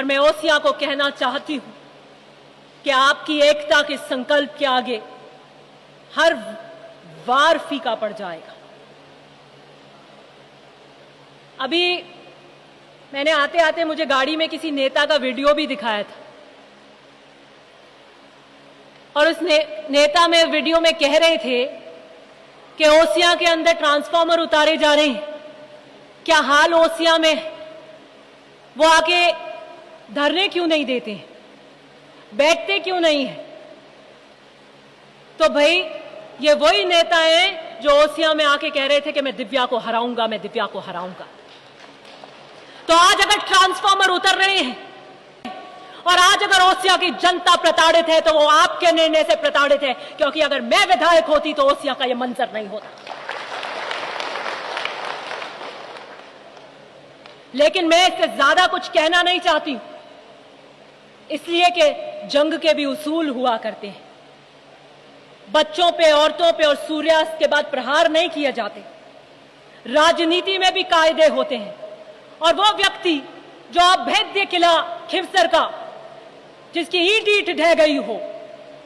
और मैं ओसियां को कहना चाहती हूं कि आपकी एकता के संकल्प के आगे हर वार फीका पड़ जाएगा। अभी मैंने आते आते मुझे गाड़ी में किसी नेता का वीडियो भी दिखाया था और उस नेता में वीडियो में कह रहे थे कि ओसियां के अंदर ट्रांसफार्मर उतारे जा रहे हैं। क्या हाल ओसियां में, वो आके धरने क्यों नहीं देते, बैठते क्यों नहीं है? तो भाई ये वही नेता हैं जो ओसियां में आके कह रहे थे कि मैं दिव्या को हराऊंगा, मैं दिव्या को हराऊंगा। तो आज अगर ट्रांसफार्मर उतर रहे हैं और आज अगर ओसियां की जनता प्रताड़ित है तो वो आपके निर्णय से प्रताड़ित है, क्योंकि अगर मैं विधायक होती तो ओसियां का ये मंजर नहीं होता। लेकिन मैं इससे ज्यादा कुछ कहना नहीं चाहती, इसलिए कि जंग के भी उसूल हुआ करते हैं। बच्चों पे, औरतों पे और सूर्यास्त के बाद प्रहार नहीं किए जाते। राजनीति में भी कायदे होते हैं और वो व्यक्ति जो अभेद्य किला खिवसर का, जिसकी ईंट ईंट ढह गई हो,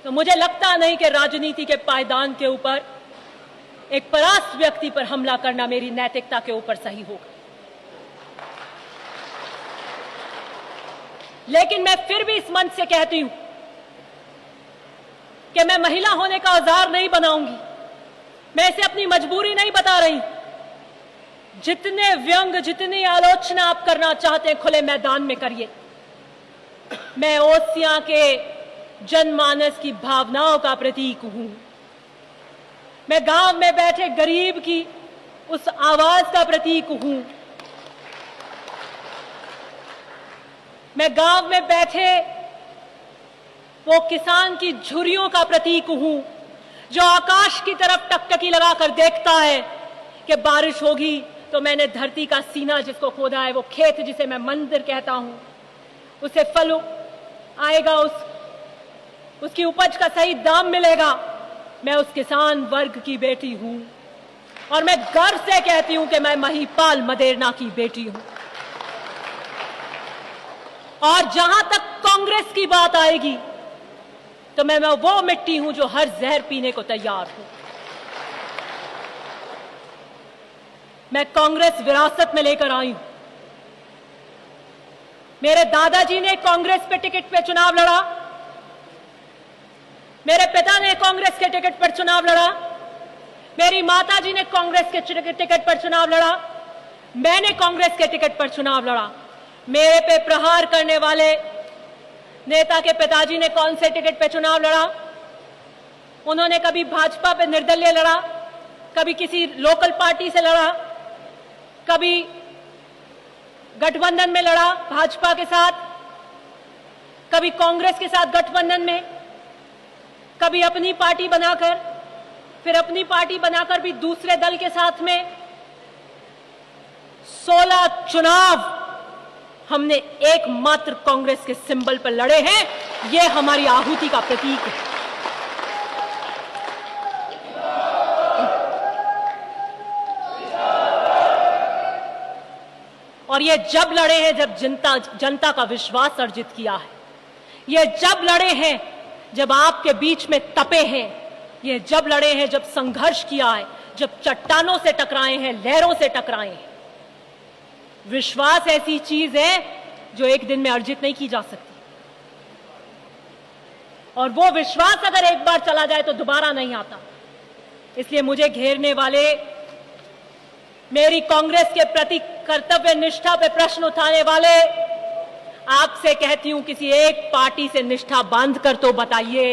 तो मुझे लगता नहीं कि राजनीति के पायदान के ऊपर एक परास्त व्यक्ति पर हमला करना मेरी नैतिकता के ऊपर सही होगा। लेकिन मैं फिर भी इस मंच से कहती हूं कि मैं महिला होने का औजार नहीं बनाऊंगी। मैं इसे अपनी मजबूरी नहीं बता रही। जितने व्यंग, जितनी आलोचना आप करना चाहते हैं खुले मैदान में करिए। मैं ओसियां के जनमानस की भावनाओं का प्रतीक हूं। मैं गांव में बैठे गरीब की उस आवाज का प्रतीक हूं। मैं गांव में बैठे वो किसान की झुर्रियों का प्रतीक हूं जो आकाश की तरफ टकटकी लगाकर देखता है कि बारिश होगी तो मैंने धरती का सीना जिसको खोदा है, वो खेत जिसे मैं मंदिर कहता हूं, उसे फल आएगा, उसकी उपज का सही दाम मिलेगा। मैं उस किसान वर्ग की बेटी हूं और मैं गर्व से कहती हूं कि मैं महिपाल मदेरना की बेटी हूं। और जहां तक कांग्रेस की बात आएगी तो मैं वो मिट्टी हूं जो हर जहर पीने को तैयार हूं। मैं कांग्रेस विरासत में लेकर आई हूं। मेरे दादाजी ने कांग्रेस पे टिकट पे चुनाव लड़ा, मेरे पिता ने कांग्रेस के टिकट पर चुनाव लड़ा, मेरी माताजी ने कांग्रेस के टिकट पर चुनाव लड़ा, मैंने कांग्रेस के टिकट पर चुनाव लड़ा। मेरे पे प्रहार करने वाले नेता के पिताजी ने कौन से टिकट पे चुनाव लड़ा? उन्होंने कभी भाजपा पे निर्दलीय लड़ा, कभी किसी लोकल पार्टी से लड़ा, कभी गठबंधन में लड़ा भाजपा के साथ, कभी कांग्रेस के साथ गठबंधन में, कभी अपनी पार्टी बनाकर, फिर अपनी पार्टी बनाकर भी दूसरे दल के साथ में। 16 चुनाव हमने एकमात्र कांग्रेस के सिंबल पर लड़े हैं। यह हमारी आहुति का प्रतीक है। और ये जब लड़े हैं जब जनता का विश्वास अर्जित किया है। ये जब लड़े हैं जब आपके बीच में तपे हैं। ये जब लड़े हैं जब संघर्ष किया है, जब चट्टानों से टकराए हैं, लहरों से टकराए हैं। विश्वास ऐसी चीज है जो एक दिन में अर्जित नहीं की जा सकती, और वो विश्वास अगर एक बार चला जाए तो दोबारा नहीं आता। इसलिए मुझे घेरने वाले, मेरी कांग्रेस के प्रति कर्तव्य निष्ठा पे प्रश्न उठाने वाले, आपसे कहती हूं किसी एक पार्टी से निष्ठा बांध कर तो बताइए।